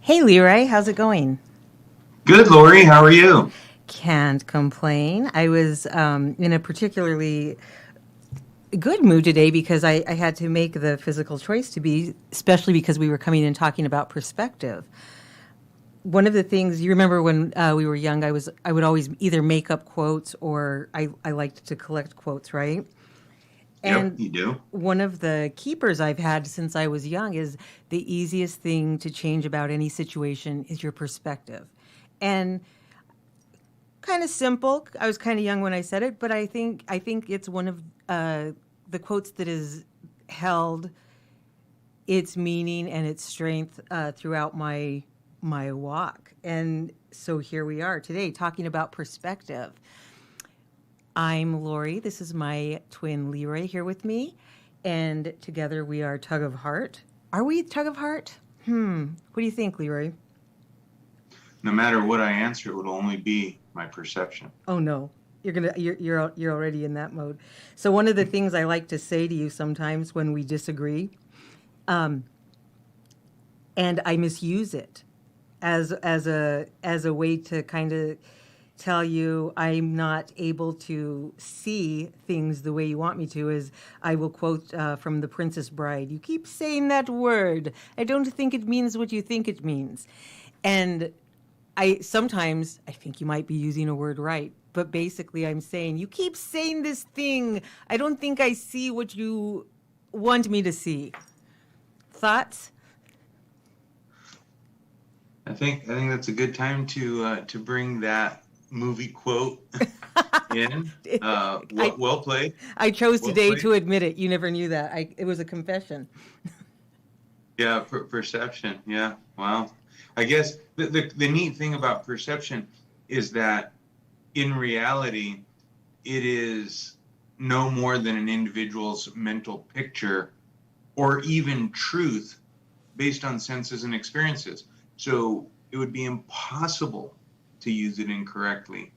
Hey Leroy, how's it going? Good, Lori. How are you? Can't complain. I was in a particularly good mood today because I had to make the physical choice to be, especially because we were coming and talking about perspective. One of the things you remember when we were young, I would always either make up quotes or I liked to collect quotes, right? Yep, And you do. one of the keepers I've had since I was young is the easiest thing to change about any situation is your perspective. And kind of simple. I was kind of young when I said it, but I think it's one of the quotes that has held its meaning and its strength throughout my walk. And so here we are today talking about perspective. I'm Lori. This is my twin Leroy here with me, and together we are Tug of Heart. Are we Tug of Heart? What do you think, Leroy? No matter what I answer, it would only be my perception. Oh no. You're already in that mode. So one of the things I like to say to you sometimes when we disagree, and I misuse it as a way to kind of tell you I'm not able to see things the way you want me to, is I will quote from The Princess Bride. You keep saying that word. I don't think it means what you think it means. And I sometimes I think you might be using a word right, but basically I'm saying you keep saying this thing. I don't think I see what you want me to see. Thoughts? I think that's a good time to bring that movie quote in. I Well played. I chose Well today played. to admit it. You never knew that. It was a confession. Yeah, perception. Yeah. Wow. I guess the neat thing about perception is that in reality, it is no more than an individual's mental picture or even truth based on senses and experiences. So it would be impossible to use it incorrectly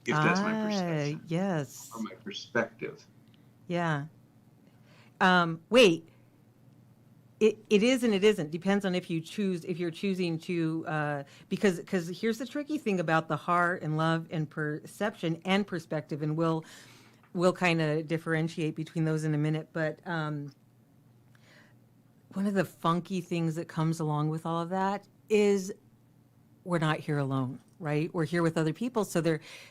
if that's my Ah, perception or yes. my perspective. Yeah. Wait. It is and it isn't. Depends on if you're choosing to because here's the tricky thing about the heart and love and perception and perspective, and we'll kind of differentiate between those in a minute. But one of the funky things that comes along with all of that is we're not here alone, right? We're here with other people, so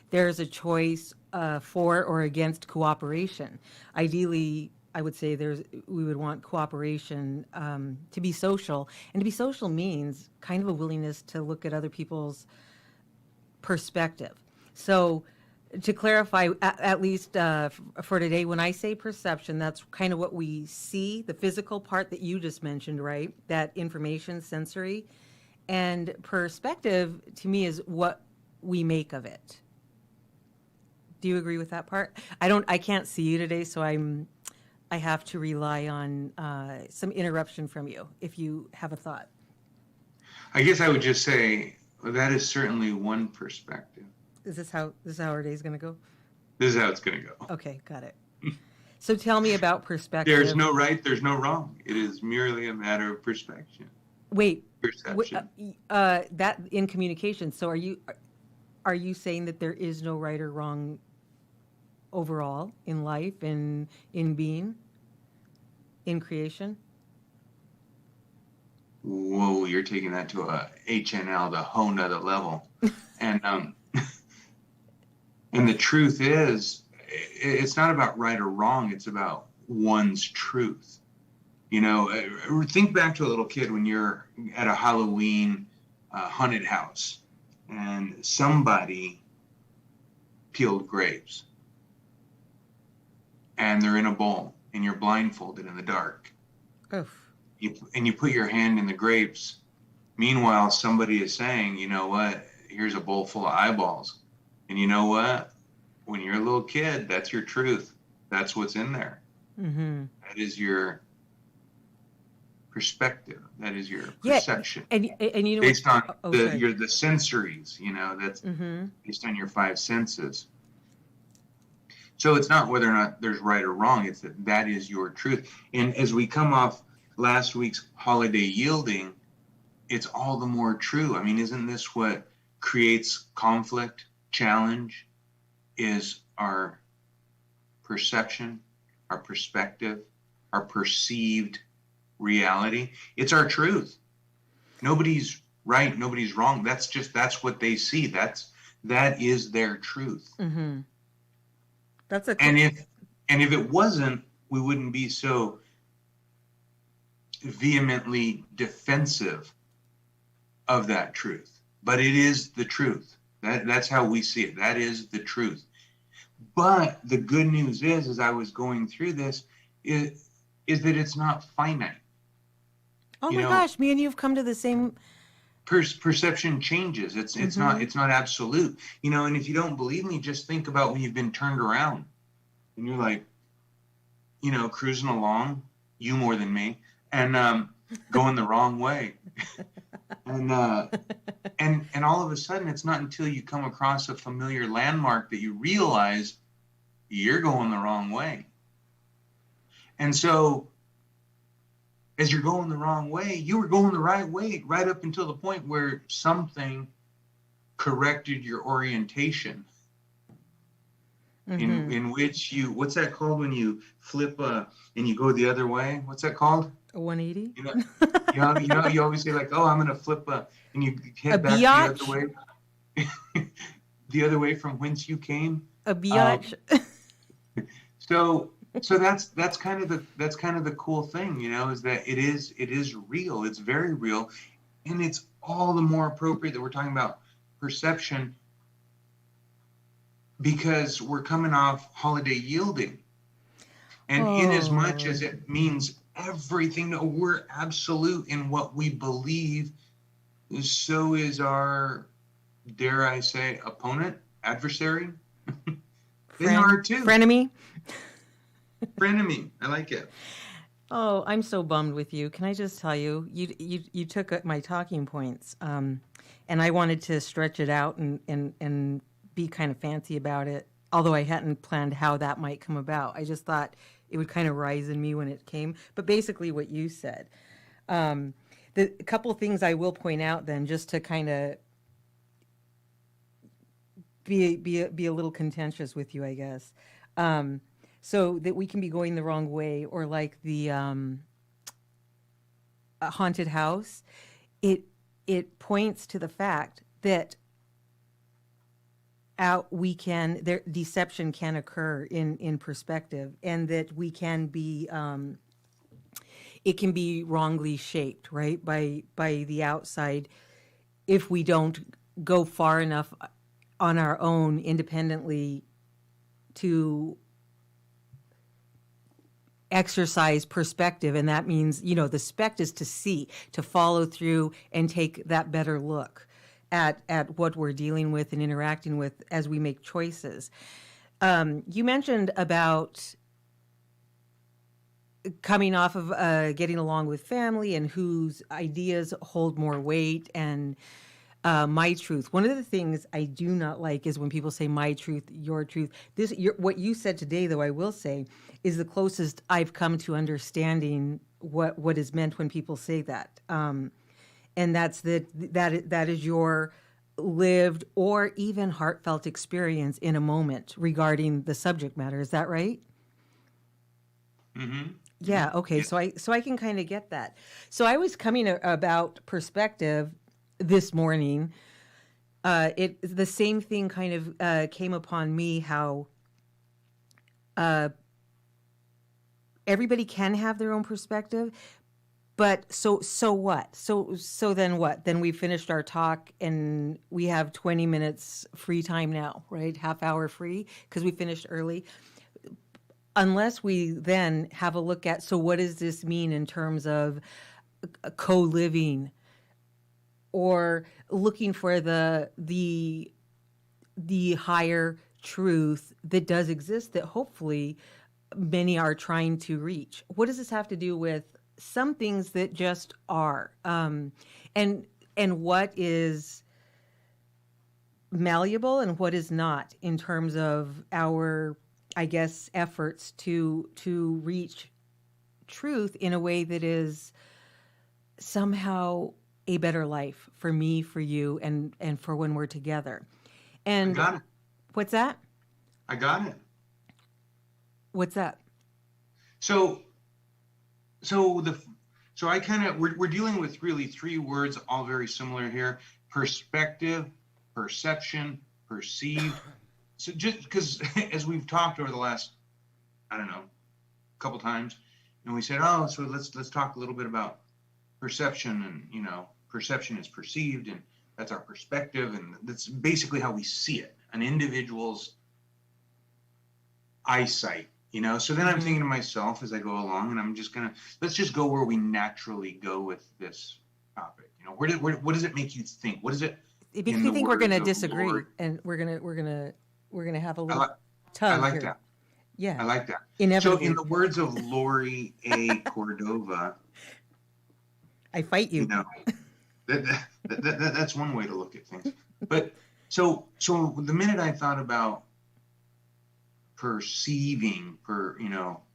there's a choice for or against cooperation. Ideally, I would say we would want cooperation to be social, and to be social means kind of a willingness to look at other people's perspective. So, to clarify, at least for today, when I say perception, that's kind of what we see, the physical part that you just mentioned, right? That information, sensory. And perspective to me is what we make of it. Do you agree with that part? I can't see you today, so I have to rely on some interruption from you if you have a thought. I guess I would just say well, that is certainly one perspective. Is this how our day's going to go? This is how it's going to go. Okay, got it. So tell me about There's perspective. no right, there's no wrong. It is merely a matter of perspective, Wait, perception. that in communication. So are you saying that there is no right or wrong overall in life, in being, in creation? Whoa, you're taking that to a HNL, the whole nother level. And and the truth is, it's not about right or wrong. It's about one's truth. Think back to a little kid when you're at a Halloween haunted house and somebody peeled grapes and they're in a bowl and you're blindfolded in the dark. Oof. You put your hand in the grapes. Meanwhile, somebody is saying, you know what? Here's a bowl full of eyeballs. And you know what? When you're a little kid, that's your truth. That's what's in there. Mm-hmm. That is your perspective. That is your Yeah, perception and you know what's based on sorry. the sensories. That's Mm-hmm. based on your five senses. So it's not whether or not there's right or wrong. It's that is your truth. And as we come off last week's holiday yielding, it's all the more true. I mean, isn't this what creates conflict, challenge, is our perception, our perspective, our perceived reality? It's our truth. Nobody's right, nobody's wrong. That's what they see. That is their truth. Mm-hmm. That's a cool. And if it wasn't, we wouldn't be so vehemently defensive of that truth. But it is the truth. That's how we see it. That is the truth. But the good news is, as I was going through this, is that it's not finite. Oh You my know, gosh, me and you've come to the same. perception changes. It's not absolute. And if you don't believe me, just think about when you've been turned around and you're like, cruising along, you more than me, and going the wrong way. And all of a sudden, it's not until you come across a familiar landmark that you realize you're going the wrong way. And so, as you're going the wrong way, you were going the right way right up until the point where something corrected your orientation. Mm-hmm. In which what's that called when you flip and you go the other way? What's that called? A 180? You always say like, oh, I'm going to flip and you A head back biatch? the other way. The other way from whence you came. A biatch? So that's kind of the cool thing, is that it is real. It's very real. And it's all the more appropriate that we're talking about perception, because we're coming off holiday yielding. And in as much as it means everything, that we're absolute in what we believe, so is our, dare I say, opponent, adversary. They are too. Frenemy? Frenemy. I like it. Oh, I'm so bummed with you. Can I just tell you, you took my talking points, and I wanted to stretch it out and be kind of fancy about it, although I hadn't planned how that might come about. I just thought it would kind of rise in me when it came. But basically what you said. The couple things I will point out then, just to kind of be a little contentious with you, I guess. So that we can be going the wrong way, or like the haunted house, it points to the fact that deception can occur in perspective, and that we can be it can be wrongly shaped, right, by the outside, if we don't go far enough on our own independently to exercise perspective. And that means, the spect is to see, to follow through and take that better look at what we're dealing with and interacting with as we make choices. You mentioned about coming off of getting along with family and whose ideas hold more weight, and my truth. One of the things I do not like is when people say my truth, your truth. What you said today, though, I will say, is the closest I've come to understanding what is meant when people say that. And that is your lived or even heartfelt experience in a moment regarding the subject matter. Is that right? Mm-hmm. Yeah. Okay. So I can kind of get that. So I was coming about perspective this morning. The same thing kind of came upon me. How everybody can have their own perspective. But so what? So then what? Then we finished our talk and we have 20 minutes free time now, right? Half hour free because we finished early. Unless we then have a look at, so what does this mean in terms of co-living, or looking for the higher truth that does exist, that hopefully many are trying to reach. What does this have to do with some things that just are, and what is malleable and what is not in terms of our, I guess, efforts to reach truth in a way that is somehow a better life for me, for you, and for when we're together. I And got it. what's that? I got it. What's that? So, so the, so I kind of, we're dealing with really three words, all very similar here: perspective, perception, perceived. So just because, as we've talked over the last, I don't know, couple times, and we said, oh, so let's talk a little bit about perception, and perception is perceived, and that's our perspective, and that's basically how we see it, an individual's eyesight. So then I'm thinking to myself as I go along, and I'm just gonna let's just go where we naturally go with this topic. What does it make you think? What is it It makes in me the think we're going to words of disagree, Lord? and we're gonna have a I, little li- I tug like here. that. Yeah, I like that. So inevitably. in the words of Lori A. Cordova, I fight you you. know, that's one way to look at things. But so the minute I thought about perceiving,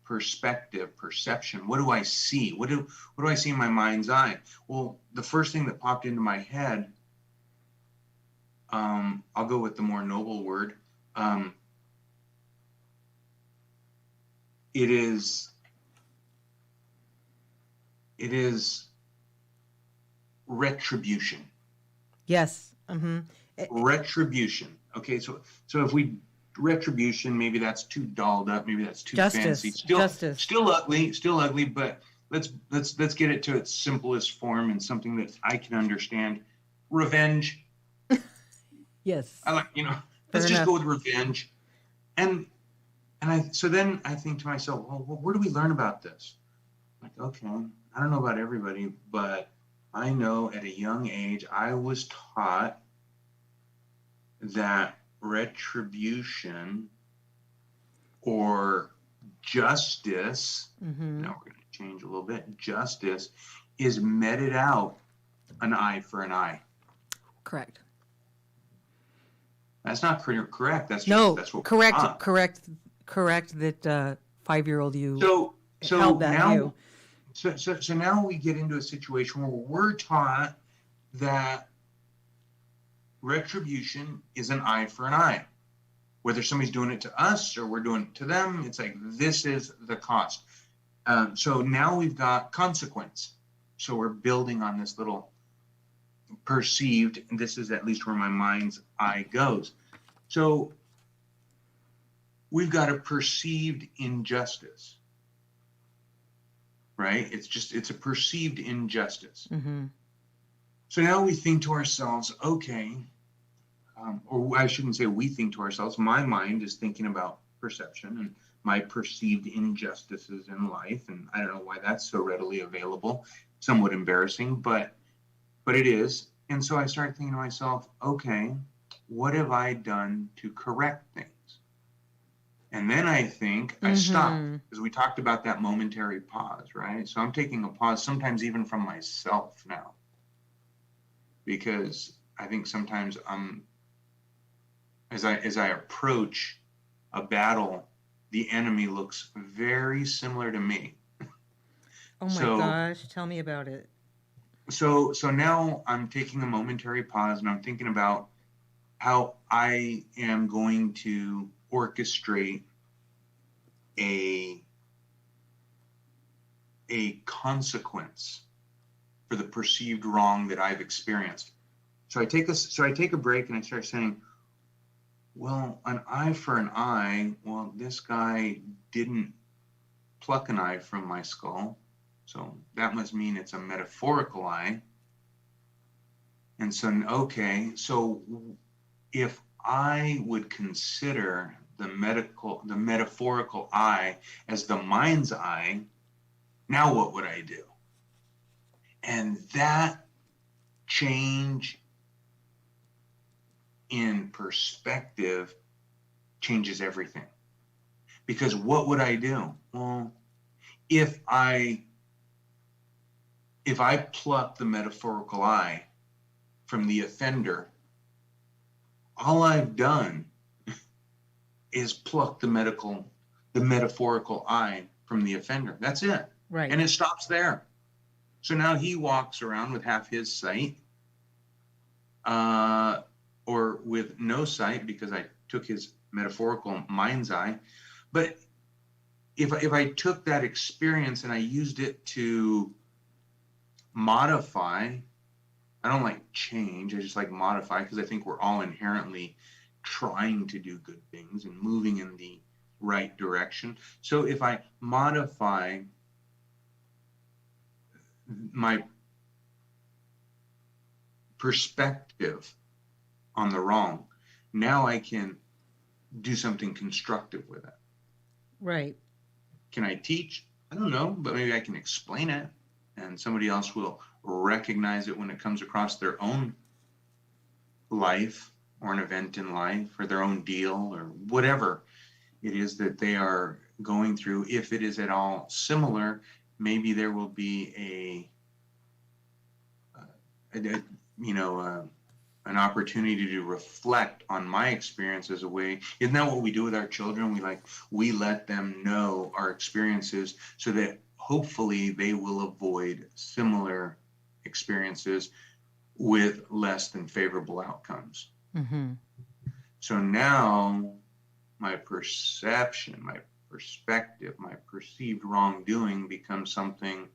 perspective, perception, what do I see? What do I see in my mind's eye? Well, the first thing that popped into my head, I'll go with the more noble word. It is retribution. Yes. Mm-hmm. Retribution. Okay, so if we retribution, maybe that's too dolled up, maybe that's too fancy. Justice. Still ugly, but let's get it to its simplest form and something that I can understand. Revenge. Yes. I like, let's Fair just enough. go with revenge. And so then I think to myself, well, where do we learn about this? Like, okay, I don't know about everybody, but I know at a young age I was taught that retribution or justice, Mm-hmm. now we're going to change a little bit, justice is meted out an eye for an eye. Correct. That's not correct. That's what correct. we're taught. Correct. That 5-year-old you So held that now, view. so now we get into a situation where we're taught that retribution is an eye for an eye. Whether somebody's doing it to us or we're doing it to them, it's like, this is the cost. So now we've got consequence. So we're building on this little perceived, and this is at least where my mind's eye goes. So we've got a perceived injustice, right? It's a perceived injustice. Mm-hmm. So now we think to ourselves, okay, or I shouldn't say we think to ourselves, my mind is thinking about perception and my perceived injustices in life. And I don't know why that's so readily available, somewhat embarrassing, but it is. And so I started thinking to myself, okay, what have I done to correct things? And then I think I stopped, because we talked about that momentary pause, right? So I'm taking a pause, sometimes even from myself now, because I think sometimes as I approach a battle, the enemy looks very similar to me. Oh my gosh, tell me about it. So now I'm taking a momentary pause and I'm thinking about how I am going to orchestrate a consequence for the perceived wrong that I've experienced. So I take a break and I start saying, well, an eye for an eye. Well, this guy didn't pluck an eye from my skull, so that must mean it's a metaphorical eye. And so, okay, so if I would consider the metaphorical eye as the mind's eye, now what would I do? And that change in perspective changes everything. Because what would I do? Well, if I pluck the metaphorical eye from the offender, all I've done is pluck the metaphorical eye from the offender. That's it. Right. And it stops there. So now he walks around with half his sight, or with no sight because I took his metaphorical mind's eye. But if I took that experience and I used it to modify, I don't like change, I just like modify, because I think we're all inherently trying to do good things and moving in the right direction. So if I modify my perspective on the wrong, now I can do something constructive with it. Right. Can I teach? I don't know, but maybe I can explain it and somebody else will recognize it when it comes across their own life or an event in life or their own deal or whatever it is that they are going through. If it is at all similar, maybe there will be an opportunity to reflect on my experience as a way. Isn't that what we do with our children? We let them know our experiences so that hopefully they will avoid similar experiences with less than favorable outcomes. Mm-hmm. So now my perception, my perspective, my perceived wrongdoing becomes something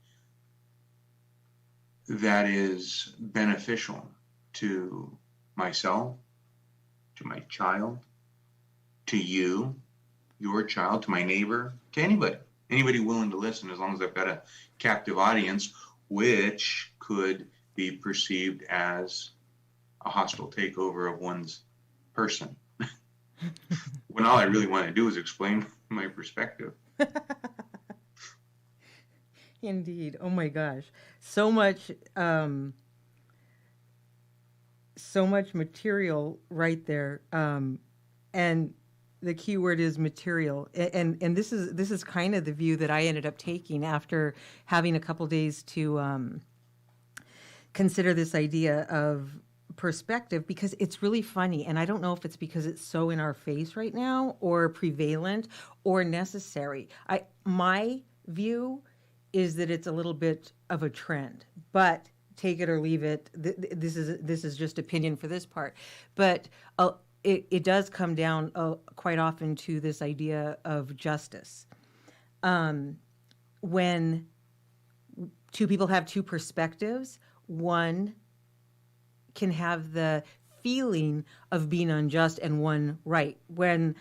that is beneficial to myself, to my child, to you, your child, to my neighbor, to anybody willing to listen, as long as I've got a captive audience, which could be perceived as a hostile takeover of one's person. When all I really want to do is explain my perspective. Indeed. Oh my gosh. So much material right there. And the key word is material. And this is kind of the view that I ended up taking after having a couple days to consider this idea of perspective, because it's really funny. And I don't know if it's because it's so in our face right now or prevalent or necessary. My view is that it's a little bit of a trend, but take it or leave it. This is just opinion for this part, but it does come down quite often to this idea of justice. When two people have two perspectives, one can have the feeling of being unjust and one right. When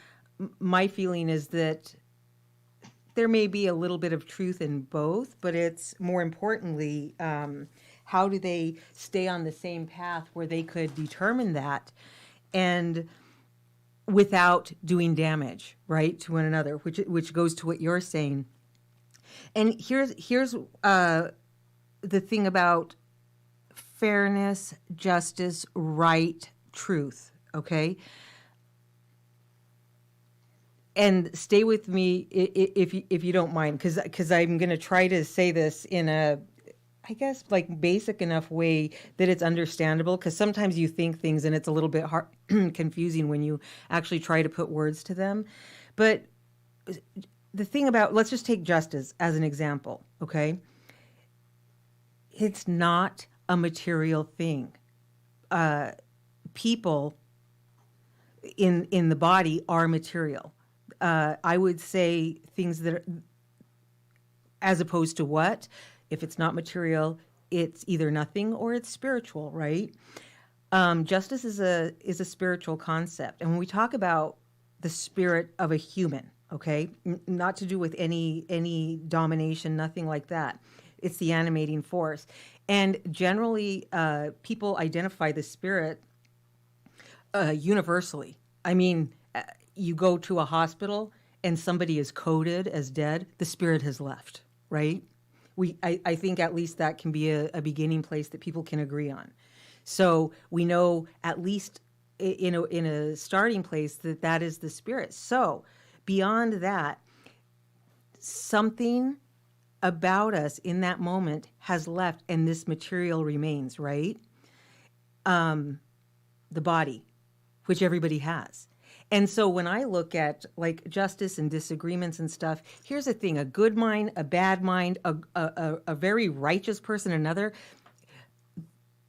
my feeling is that there may be a little bit of truth in both, but it's more importantly, how do they stay on the same path where they could determine that and without doing damage, right, to one another, which goes to what you're saying. And here's the thing about fairness, justice, right, truth, okay? And stay with me if you don't mind, because I'm going to try to say this in a, I guess, like basic enough way that it's understandable, because sometimes you think things and it's a little bit hard, confusing when you actually try to put words to them. But the thing about, let's just take justice as an example, okay? It's not a material thing. People in the body are material. I would say things that are, as opposed to what? If it's not material, it's either nothing or it's spiritual, right? Justice is a spiritual concept. And when we talk about the spirit of a human, okay, not to do with any domination, nothing like that. It's the animating force. And generally, people identify the spirit universally. I mean, you go to a hospital and somebody is coded as dead, the spirit has left, right? I think at least that can be a beginning place that people can agree on. So we know at least in a starting place that is the spirit. So beyond that, something about us in that moment has left and this material remains, right? The body, which everybody has. And so when I look at like justice and disagreements and stuff, here's the thing: a good mind, a bad mind, a very righteous person, another.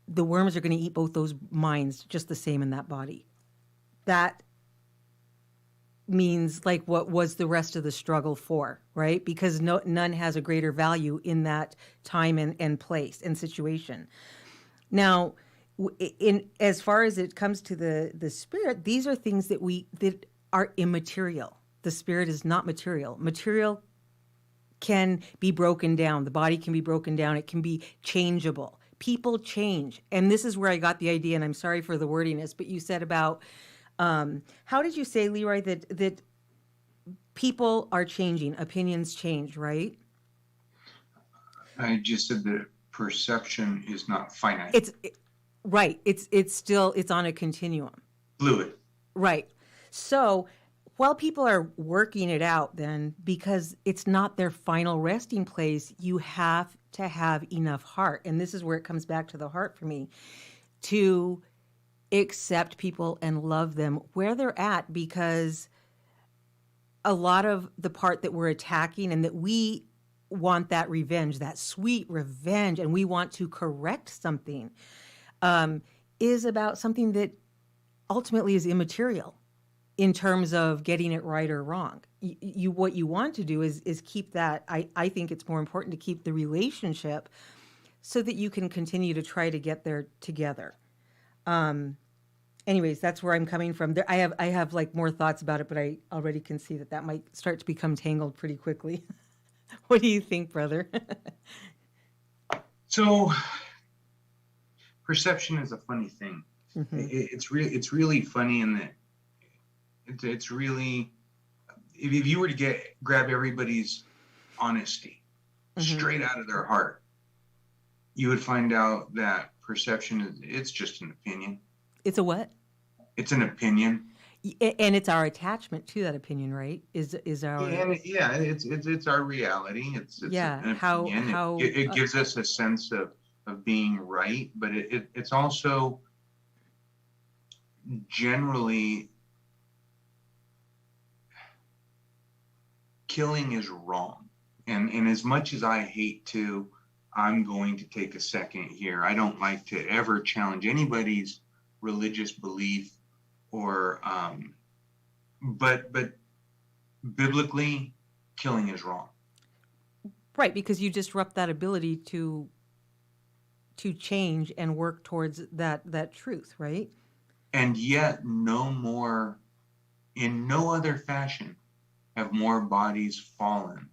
The worms are going to eat both those minds just the same in that body. That means like what was the rest of the struggle for, right? Because none has a greater value in that time and place and situation. Now, in as far as it comes to the spirit, these are things that are immaterial. The spirit is not material. Material can be broken down. The body can be broken down. It can be changeable. People change, and this is where I got the idea. And I'm sorry for the wordiness, but you said about how did you say, Leroy, that people are changing, opinions change, right? I just said that perception is not finite. Right. It's still it's on a continuum. Fluid. Right. So while people are working it out, then because it's not their final resting place, you have to have enough heart, and this is where it comes back to the heart for me, to accept people and love them where they're at, because a lot of the part that we're attacking and that we want that revenge, that sweet revenge, and we want to correct something, is about something that ultimately is immaterial in terms of getting it right or wrong. What you want to do is keep that. I think it's more important to keep the relationship so that you can continue to try to get there together. Anyways, that's where I'm coming from. I have like more thoughts about it, but I already can see that might start to become tangled pretty quickly. What do you think, brother? So perception is a funny thing. Mm-hmm. It's really funny in that it's really, if you were to grab everybody's honesty straight out of their heart, you would find out that perception it's just an opinion. It's a what? It's an opinion. And it's our attachment to that opinion, right? Is our it's our reality. It's yeah. an opinion. It gives us a sense of being right, but it's also generally killing is wrong. And as much as I hate to, I'm going to take a second here. I don't like to ever challenge anybody's religious belief or but biblically killing is wrong. Right, because you disrupt that ability to change and work towards that truth, right? And yet no more, in no other fashion have more bodies fallen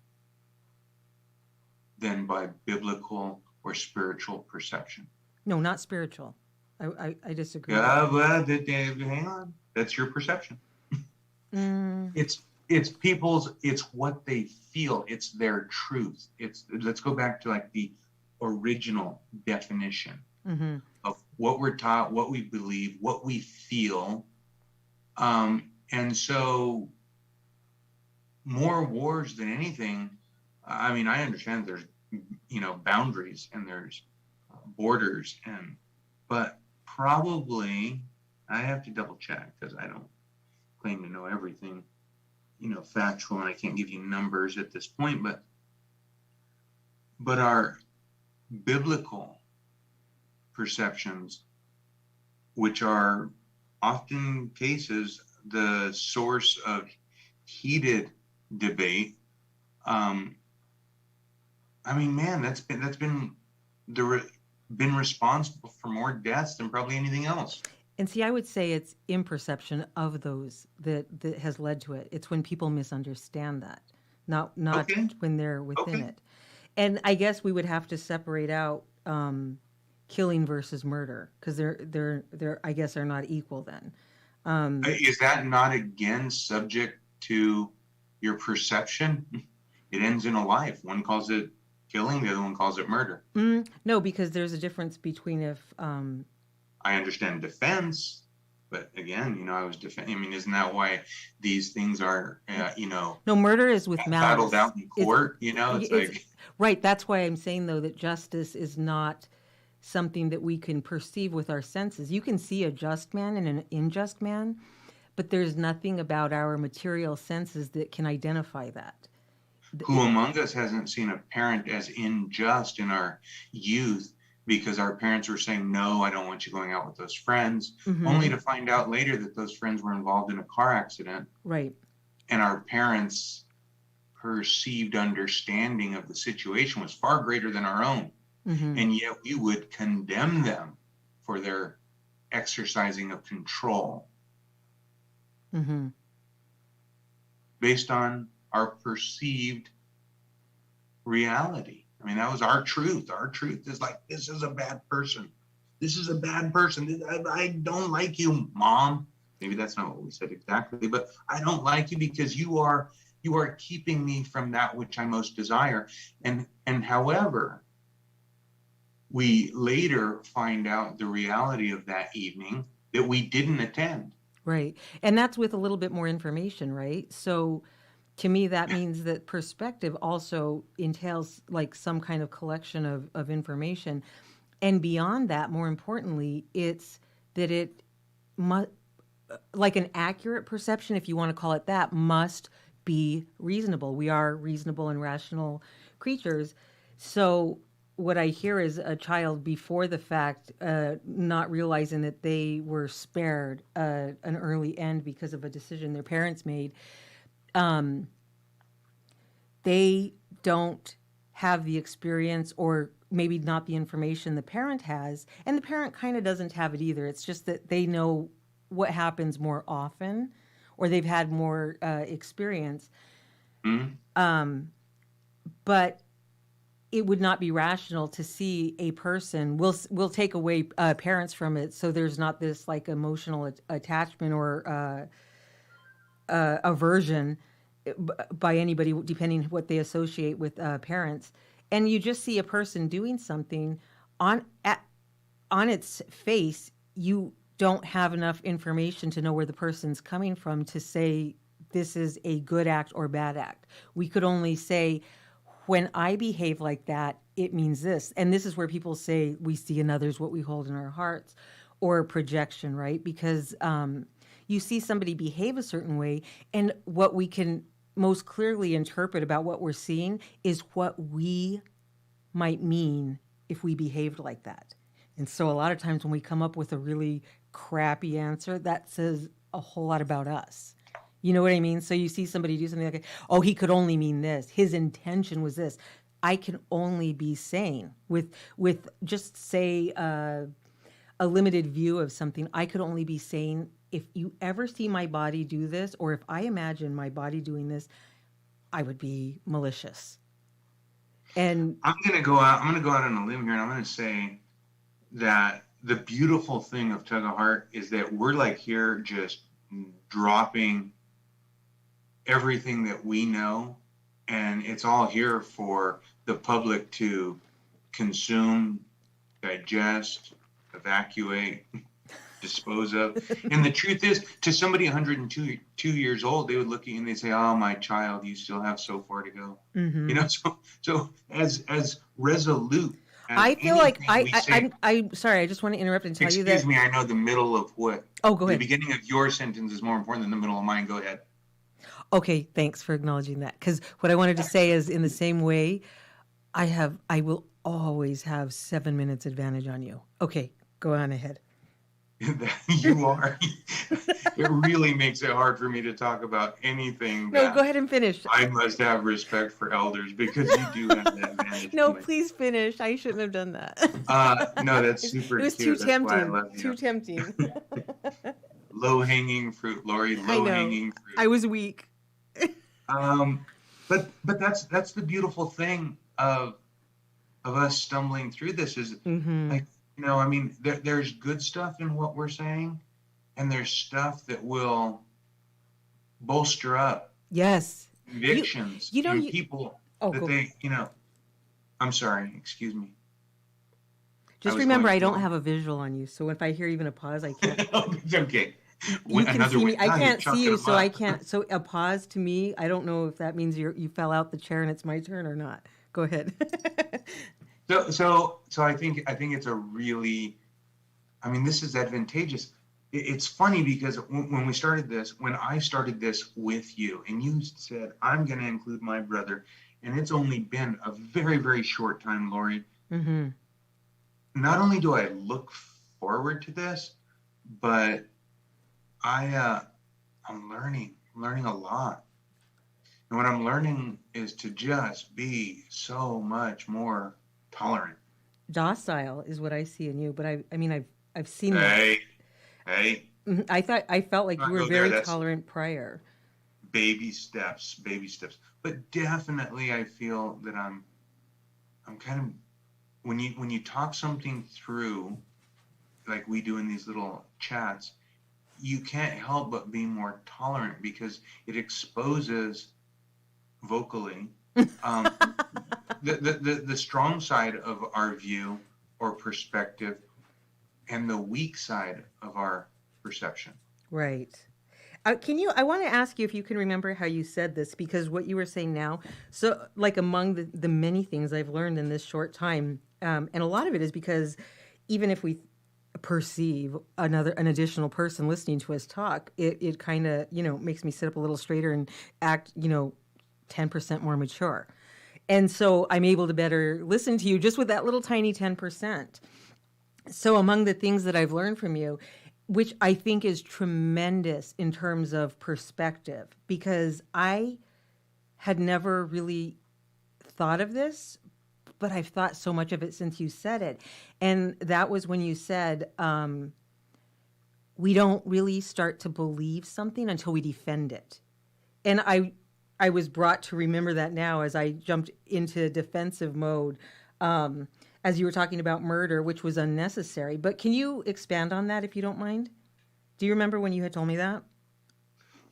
than by biblical or spiritual perception. No, not spiritual. I disagree. Yeah, well, hang on. That's your perception. It's people's, it's what they feel. It's their truth. Let's go back to like the original definition of what we're taught, what we believe, what we feel. And so more wars than anything. I mean, I understand there's, boundaries and there's borders but probably I have to double check because I don't claim to know everything, factual, and I can't give you numbers at this point, but our biblical perceptions, which are often cases the source of heated debate. I mean, man, that's been responsible for more deaths than probably anything else. And see, I would say it's imperception of those that has led to it. It's when people misunderstand that, not Okay. when they're within Okay. it. And I guess we would have to separate out killing versus murder, because they're I guess are not equal then. Is that not again subject to your perception? It ends in a life. One calls it killing, the other one calls it murder. No, because there's a difference between if I understand defense, but again, I was defending. I mean, isn't that why these things are, no, murder is with malice. battled out in court? It's like right. That's why I'm saying though that justice is not something that we can perceive with our senses. You can see a just man and an unjust man, but there's nothing about our material senses that can identify that. Who among us hasn't seen a parent as unjust in our youth because our parents were saying, no, I don't want you going out with those friends, only to find out later that those friends were involved in a car accident. Right. And our parents' perceived understanding of the situation was far greater than our own. And yet we would condemn them for their exercising of control based on our perceived reality. I mean, that was our truth. Our truth is like, this is a bad person. This is a bad person. I don't like you, Mom. Maybe that's not what we said exactly, but I don't like you because you are keeping me from that which I most desire. And however, we later find out the reality of that evening that we didn't attend. Right. And that's with a little bit more information, right? So to me, that means that perspective also entails like some kind of collection of information. And beyond that, more importantly, it's that it must, like an accurate perception, if you want to call it that, must be reasonable. We are reasonable and rational creatures. So what I hear is a child before the fact, not realizing that they were spared an early end because of a decision their parents made. They don't have the experience, or maybe not the information the parent has, and the parent kind of doesn't have it either. It's just that they know what happens more often, or they've had more experience. But it would not be rational to see a person. We'll take away parents from it, so there's not this like emotional attachment or aversion by anybody, depending what they associate with parents. And you just see a person doing something on its face. You don't have enough information to know where the person's coming from to say this is a good act or bad act. We could only say, when I behave like that, it means this. And this is where people say we see in others what we hold in our hearts, or projection, right? Because you see somebody behave a certain way, and what we can most clearly interpret about what we're seeing is what we might mean if we behaved like that. And so a lot of times when we come up with a really crappy answer, that says a whole lot about us. You know what I mean? So you see somebody do something like, oh, he could only mean this. His intention was this. I can only be sane with just say a limited view of something. I could only be sane if you ever see my body do this, or if I imagine my body doing this, I would be malicious. And I'm going to go out on a limb here, and I'm going to say that the beautiful thing of Tug of Heart is that we're like here just dropping everything that we know, and it's all here for the public to consume, digest, evacuate, dispose of. And the truth is, to somebody 102 years old, they would look at you and they say, oh, my child, you still have so far to go. You know, so as resolute as I feel like anything I'm sorry, I just want to interrupt and tell you that. Excuse me, I know the middle of what? Oh, go ahead. The beginning of your sentence is more important than the middle of mine. Go ahead. Okay, thanks for acknowledging that. Because what I wanted to say is, in the same way, I will always have 7 minutes advantage on you. Okay, go on ahead. You are. It really makes it hard for me to talk about anything. No, go ahead and finish. I must have respect for elders because you do have that advantage. No, please finish. I shouldn't have done that. No, that's super. It was cute. too That's why I tempting. love you. Too tempting. Low-hanging fruit, Lori. Low-hanging fruit. I was weak. But that's the beautiful thing of us stumbling through this is like, you know, I mean, there's good stuff in what we're saying, and there's stuff that will bolster up Yes. convictions in people that they, you know. I'm sorry, excuse me. Just remember, I don't have a visual on you, so if I hear even a pause, I can't. It's okay. You can see me. I can't see you, so I can't. So a pause to me, I don't know if that means you fell out the chair and it's my turn or not. Go ahead. So I think it's a really, I mean, this is advantageous. it's funny because when we started this, when I started this with you, and you said, I'm going to include my brother, and it's only been a very, very short time, Lori. Mm-hmm. Not only do I look forward to this, but I'm learning a lot. And what I'm learning is to just be so much more tolerant. Docile is what I see in you, but I mean, I've seen that. Hey, hey, Mhm. I felt like you not were go there. very That's tolerant prior. baby steps, baby steps. But definitely, I feel that I'm kind of when you talk something through, like we do in these little chats, you can't help but be more tolerant because it exposes vocally um, the strong side of our view or perspective and the weak side of our perception. Right. I want to ask you if you can remember how you said this, because what you were saying now, so like among the many things I've learned in this short time, and a lot of it is because even if we perceive an additional person listening to us talk, it kind of, makes me sit up a little straighter and act, 10% more mature. And so I'm able to better listen to you just with that little tiny 10%. So among the things that I've learned from you, which I think is tremendous in terms of perspective, because I had never really thought of this, but I've thought so much of it since you said it. And that was when you said, we don't really start to believe something until we defend it. And I was brought to remember that now as I jumped into defensive mode, as you were talking about murder, which was unnecessary. But can you expand on that if you don't mind? Do you remember when you had told me that?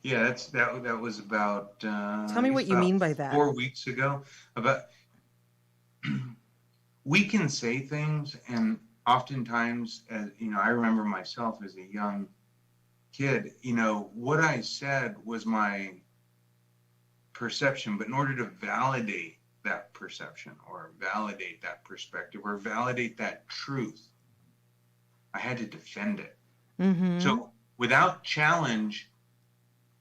Yeah, that was about Tell I me guess what you about mean by that. 4 weeks ago. About we can say things, and oftentimes, as you know, I remember myself as a young kid. You know, what I said was my perception, but in order to validate that perception or validate that perspective or validate that truth, I had to defend it. Mm-hmm. So without challenge,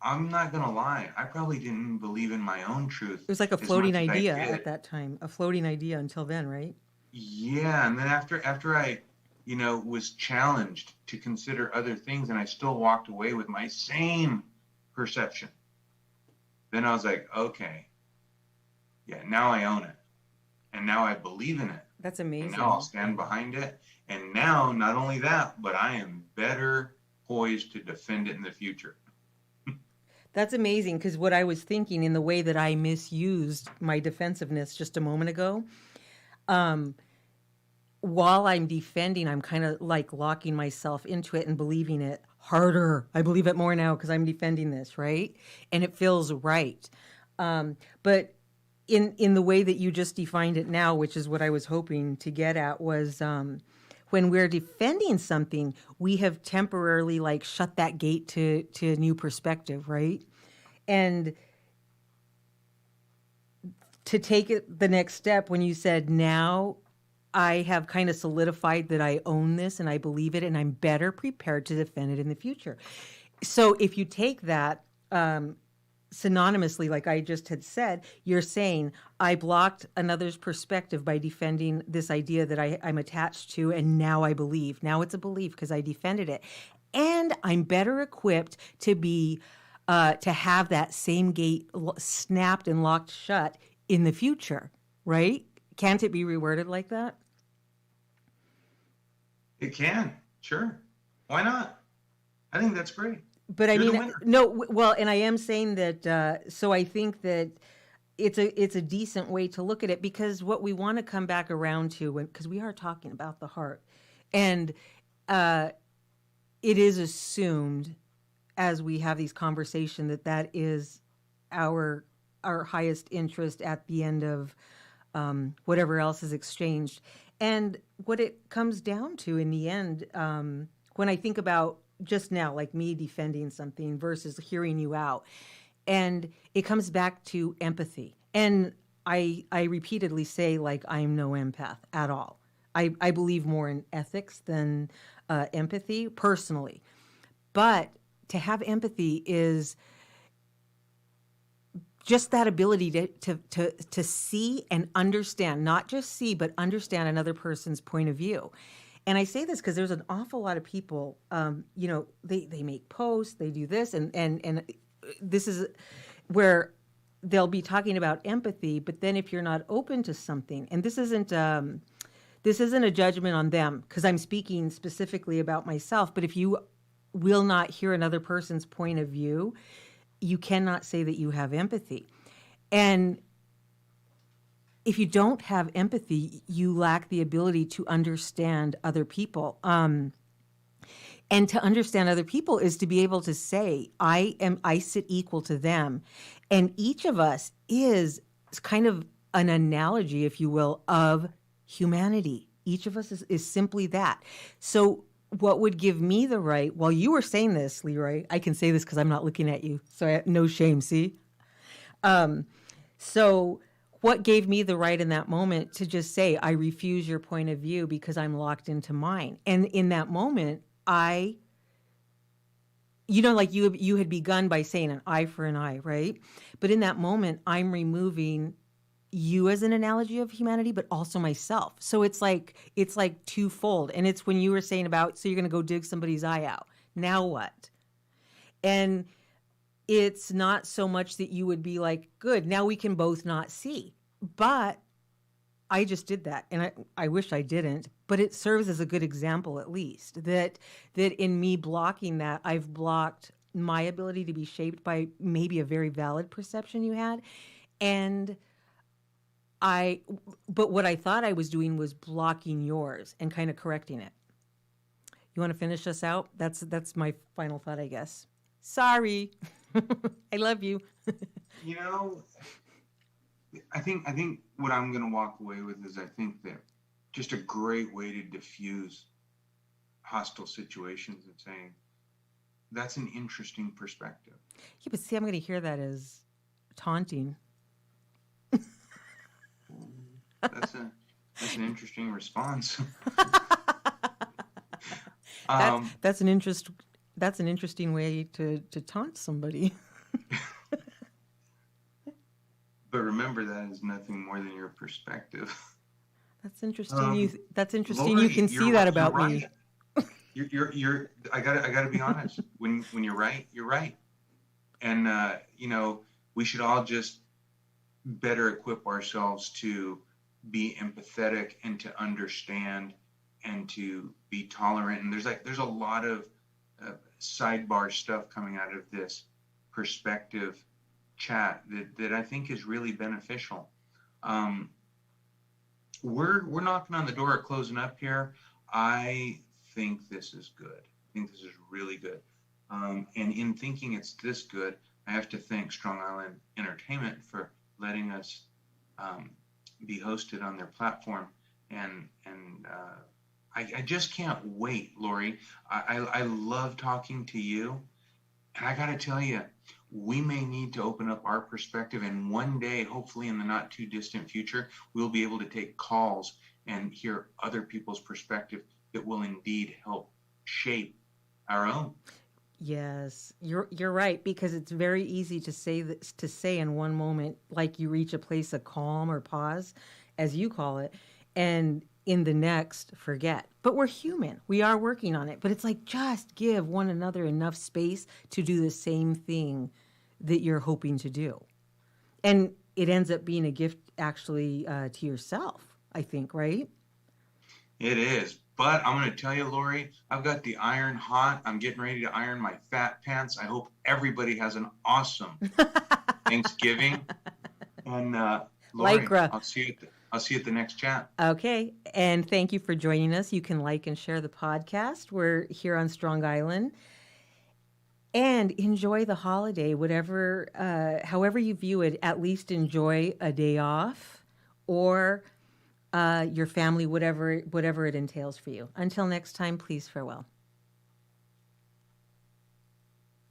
I'm not going to lie. I probably didn't believe in my own truth It was like a as floating much as I idea did. at that time, a floating idea until then, right? Yeah. And then after I, was challenged to consider other things and I still walked away with my same perception, then I was like, okay, yeah, now I own it. And now I believe in it. That's And now I'll amazing. stand behind it. And now, not only that, but I am better poised to defend it in the future. That's amazing because what I was thinking in the way that I misused my defensiveness just a moment ago, um, while I'm defending, I'm kind of like locking myself into it and believing it harder. I believe it more now because I'm defending this, right? And it feels right. But in the way that you just defined it now, which is what I was hoping to get at, was when we're defending something, we have temporarily like shut that gate to a new perspective, right? And to take it the next step, when you said now I have kind of solidified that I own this and I believe it and I'm better prepared to defend it in the future. So if you take that synonymously, like I just had said, you're saying I blocked another's perspective by defending this idea that I'm attached to, and now I believe. Now it's a belief because I defended it. And I'm better equipped to be to have that same gate snapped and locked shut in the future, right? Can't it be reworded like that? It can, sure. Why not? I think that's great. But I You're the mean, winner. no. Well, and I am saying that. So I think that it's a decent way to look at it because what we want to come back around to, when because we are talking about the heart, and uh, it is assumed as we have these conversations that that is our our highest interest at the end of whatever else is exchanged. And what it comes down to in the end, when I think about just now, like me defending something versus hearing you out, and it comes back to empathy. And I repeatedly say, like, I'm no empath at all. I believe more in ethics than empathy personally. But to have empathy is just that ability to see and understand, not just see, but understand another person's point of view. And I say this because there's an awful lot of people, they make posts, they do this, and this is where they'll be talking about empathy, but then if you're not open to something, and this isn't a judgment on them, because I'm speaking specifically about myself, but if you will not hear another person's point of view, you cannot say that you have empathy. And if you don't have empathy, you lack the ability to understand other people. And to understand other people is to be able to say, I sit equal to them. And each of us is kind of an analogy, if you will, of humanity. Each of us is simply that. So what would give me the right, while you were saying this, Leroy, I can say this because I'm not looking at you, so I have no shame, see? So what gave me the right in that moment to just say, I refuse your point of view because I'm locked into mine. And in that moment, like you had begun by saying an eye for an eye, right? But in that moment, I'm removing you as an analogy of humanity, but also myself. So it's like twofold. And it's when you were saying about, so you're going to go dig somebody's eye out. Now what? And it's not so much that you would be like, good, now we can both not see. But I just did that. And I wish I didn't, but it serves as a good example, at least, that in me blocking that, I've blocked my ability to be shaped by maybe a very valid perception you had. But what I thought I was doing was blocking yours and kind of correcting it. You want to finish us out? That's my final thought, I guess. Sorry. I love you. I think what I'm going to walk away with is I think that just a great way to diffuse hostile situations and saying, that's an interesting perspective. Yeah, but see, I'm going to hear that as taunting. That's an interesting response. That's an interesting way to taunt somebody. But remember, that is nothing more than your perspective. That's interesting. That's interesting. Lori, you can see that about right. me. You're. I gotta be honest. When you're right, you're right. And we should all just better equip ourselves to be empathetic and to understand and to be tolerant. And there's a lot of sidebar stuff coming out of this perspective chat that I think is really beneficial. We're knocking on the door at closing up here. I think this is good. I think this is really good. And in thinking it's this good, I have to thank Strong Island Entertainment for letting us be hosted on their platform. And I just can't wait, Lori. I love talking to you. And I got to tell you, we may need to open up our perspective. And one day, hopefully in the not too distant future, we'll be able to take calls and hear other people's perspective that will indeed help shape our own. Yes, you're right, because it's very easy to say in one moment, like you reach a place of calm or pause, as you call it, and in the next forget. But we're human. We are working on it. But it's like, just give one another enough space to do the same thing that you're hoping to do. And it ends up being a gift actually to yourself, I think, right? It is. But I'm going to tell you, Lori, I've got the iron hot. I'm getting ready to iron my fat pants. I hope everybody has an awesome Thanksgiving. And Lori, Lycra. I'll see you at the next chat. Okay. And thank you for joining us. You can like and share the podcast. We're here on Strong Island. And enjoy the holiday, however you view it. At least enjoy a day off, or your family, whatever it entails for you. Until next time, please farewell.